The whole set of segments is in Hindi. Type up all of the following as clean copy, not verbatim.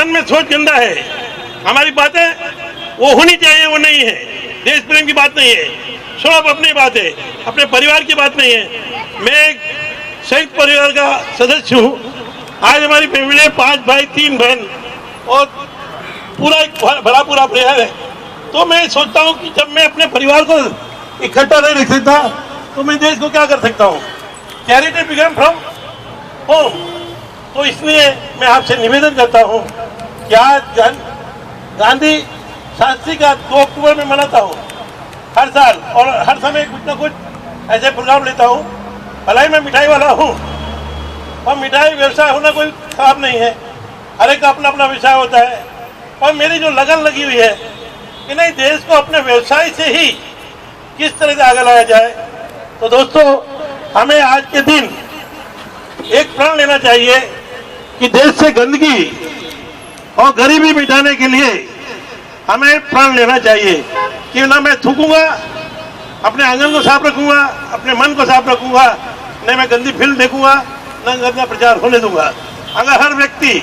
संगठन में सोच गंदा है। हमारी बातें वो होनी चाहिए, वो नहीं है। देश प्रेम की बात नहीं है, सिर्फ अपनी बात है, अपने परिवार की बात नहीं है। मैं एक संयुक्त परिवार का सदस्य हूँ। आज हमारी फैमिली है 5 भाई 3 बहन और पूरा एक बड़ा पूरा परिवार है। तो मैं सोचता हूँ कि जब मैं अपने परिवार को इकट्ठा नहीं रख सकता तो मैं देश को क्या कर सकता हूँ। Charity begin from home. तो इसलिए मैं आपसे निवेदन करता हूँ कि आज गांधी शास्त्री का 2 अक्टूबर में मनाता हूँ हर साल, और हर समय कुछ ना कुछ ऐसे प्रोग्राम लेता हूँ। भलाई मैं मिठाई वाला हूँ और मिठाई व्यवसाय होना कोई खराब नहीं है, हर एक का अपना अपना व्यवसाय होता है। और मेरी जो लगन लगी हुई है कि नहीं, देश को अपने व्यवसाय से ही किस तरह से आगे लाया जाए। तो दोस्तों, हमें आज के दिन एक प्रण लेना चाहिए कि देश से गंदगी और गरीबी मिटाने के लिए हमें प्रण लेना चाहिए कि ना मैं थूकूंगा, अपने आंगन को साफ रखूंगा, अपने मन को साफ रखूंगा, न मैं गंदी फिल्म देखूंगा, न गंदा प्रचार होने दूंगा। अगर हर व्यक्ति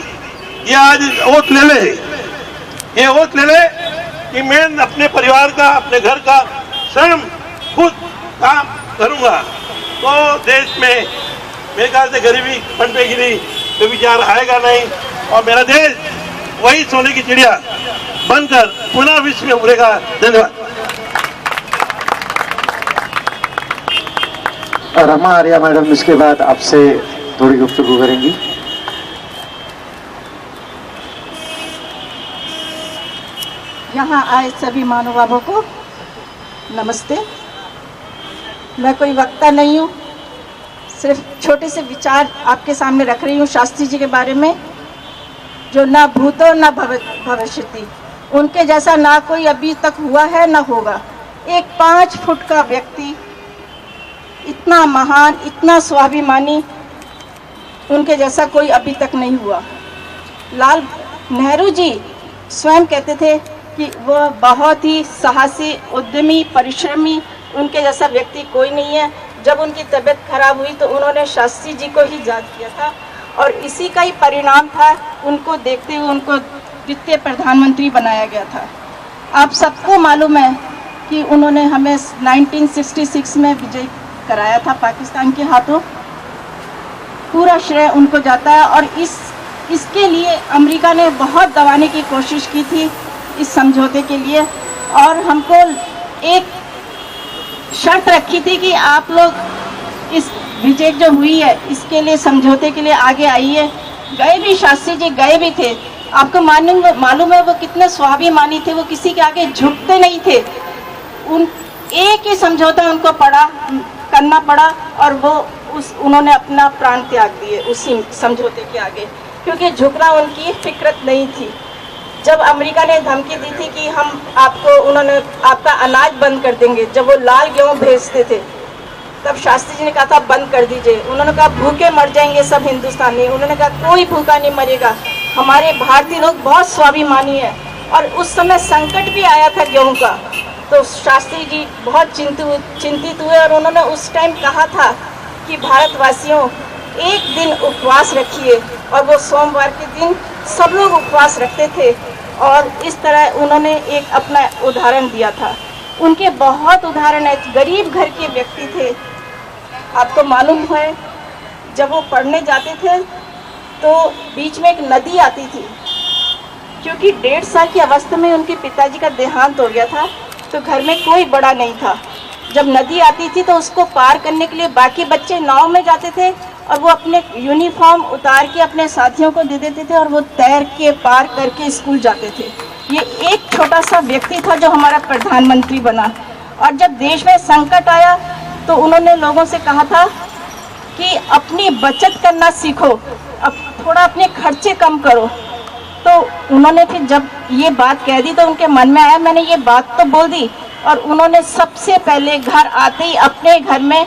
ये आज ओथ ले ले, ये ओथ ले ले कि मैं अपने परिवार का, अपने घर का स्वयं खुद काम करूंगा, तो देश में मेरे ख्याल से गरीबी पनपेगिरी तो विचार आएगा नहीं, और मेरा देश वही सोने की चिड़िया बनकर पुनः विश्व में उभरेगा। धन्यवाद। रमा आर्या मैडम इसके बाद आपसे थोड़ी गुफ्तगू करेंगी। यहाँ आए सभी महानुभावों को नमस्ते। मैं कोई वक्ता नहीं हूँ, सिर्फ छोटे से विचार आपके सामने रख रही हूँ शास्त्री जी के बारे में, जो ना भूतो ना भविष्यति, उनके जैसा ना कोई अभी तक हुआ है ना होगा। एक 5 फुट का व्यक्ति, इतना महान, इतना स्वाभिमानी, उनके जैसा कोई अभी तक नहीं हुआ। लाल नेहरू जी स्वयं कहते थे कि वह बहुत ही साहसी, उद्यमी, परिश्रमी, उनके जैसा व्यक्ति कोई नहीं है। जब उनकी तबीयत खराब हुई तो उन्होंने शास्त्री जी को ही याद किया था, और इसी का ही परिणाम था, उनको देखते हुए उनको द्वितीय प्रधानमंत्री बनाया गया था। आप सबको मालूम है कि उन्होंने हमें 1966 में विजय कराया था पाकिस्तान के हाथों। पूरा श्रेय उनको जाता है, और इसके लिए अमेरिका ने बहुत दबाने की कोशिश की थी इस समझौते के लिए, और हमको एक शर्त रखी थी कि आप लोग इस विजय जो हुई है इसके लिए, समझौते के लिए आगे आइए। गए भी, शास्त्री जी गए भी थे। आपको मालूम है वो कितने स्वाभिमानी थे, वो किसी के आगे झुकते नहीं थे। एक ही समझौता उनको करना पड़ा, और उन्होंने अपना प्राण त्याग दिए उसी समझौते के आगे, क्योंकि झुकना उनकी फिक्रत नहीं थी। जब अमेरिका ने धमकी दी थी कि हम उन्होंने आपका अनाज बंद कर देंगे, जब वो लाल गेहूँ भेजते थे, तब शास्त्री जी ने कहा था बंद कर दीजिए। उन्होंने कहा भूखे मर जाएंगे सब हिंदुस्तानी। उन्होंने कहा कोई भूखा नहीं मरेगा, हमारे भारतीय लोग बहुत स्वाभिमानी है। और उस समय संकट भी आया था गेहूँ का, तो शास्त्री जी बहुत चिंतित हुए, और उन्होंने उस टाइम कहा था कि भारतवासियों एक दिन उपवास रखिए, और वो सोमवार के दिन सब लोग उपवास रखते थे। और इस तरह उन्होंने एक अपना उदाहरण दिया था। उनके बहुत उदाहरण है। गरीब घर के व्यक्ति थे। आपको मालूम है जब वो पढ़ने जाते थे तो बीच में एक नदी आती थी, क्योंकि 1.5 साल की अवस्था में उनके पिताजी का देहांत हो गया था, तो घर में कोई बड़ा नहीं था। जब नदी आती थी तो उसको पार करने के लिए बाकी बच्चे नाव में जाते थे, और वो अपने यूनिफॉर्म उतार के अपने साथियों को दे देते थे, और वो तैर के पार करके स्कूल जाते थे। ये एक छोटा सा व्यक्ति था जो हमारा प्रधानमंत्री बना। और जब देश में संकट आया तो उन्होंने लोगों से कहा था कि अपनी बचत करना सीखो, अब थोड़ा अपने खर्चे कम करो। तो उन्होंने फिर जब ये बात कह दी तो उनके मन में आया मैंने ये बात तो बोल दी, और उन्होंने सबसे पहले घर आते ही अपने घर में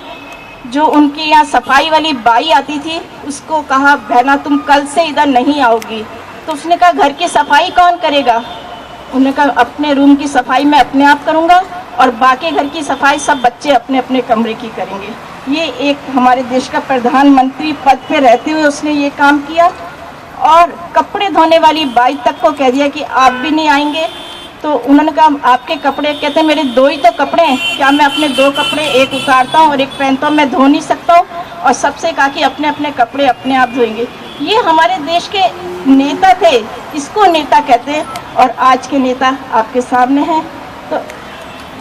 जो उनकी यहाँ सफाई वाली बाई आती थी उसको कहा बहना तुम कल से इधर नहीं आओगी। तो उसने कहा घर की सफाई कौन करेगा? उन्होंने कहा अपने रूम की सफाई मैं अपने आप करूँगा, और बाकी घर की सफाई सब बच्चे अपने अपने कमरे की करेंगे। ये एक हमारे देश का प्रधानमंत्री पद पे रहते हुए उसने ये काम किया। और कपड़े धोने वाली बाई तक को कह दिया कि आप भी नहीं आएंगे। तो उन्होंने कहा आपके कपड़े, कहते मेरे 2 ही तो कपड़े हैं, क्या मैं अपने 2 कपड़े एक उतारता हूँ और एक पहनता हूँ, मैं धो नहीं सकता हूँ? और सबसे कहा कि अपने अपने कपड़े अपने आप धोएंगे। ये हमारे देश के नेता थे, इसको नेता कहते हैं। और आज के नेता आपके सामने हैं। तो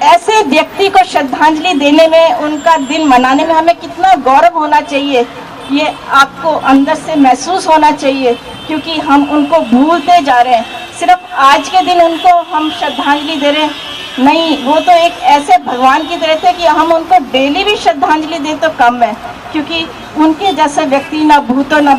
ऐसे व्यक्ति को श्रद्धांजलि देने में, उनका दिन मनाने में हमें कितना गौरव होना चाहिए, ये आपको अंदर से महसूस होना चाहिए, क्योंकि हम उनको भूलते जा रहे हैं। सिर्फ आज के दिन उनको हम श्रद्धांजलि दे रहे हैं, नहीं, वो तो एक ऐसे भगवान की तरह थे कि हम उनको डेली भी श्रद्धांजलि दें तो कम है, क्योंकि उनके जैसे व्यक्ति ना भूतो ना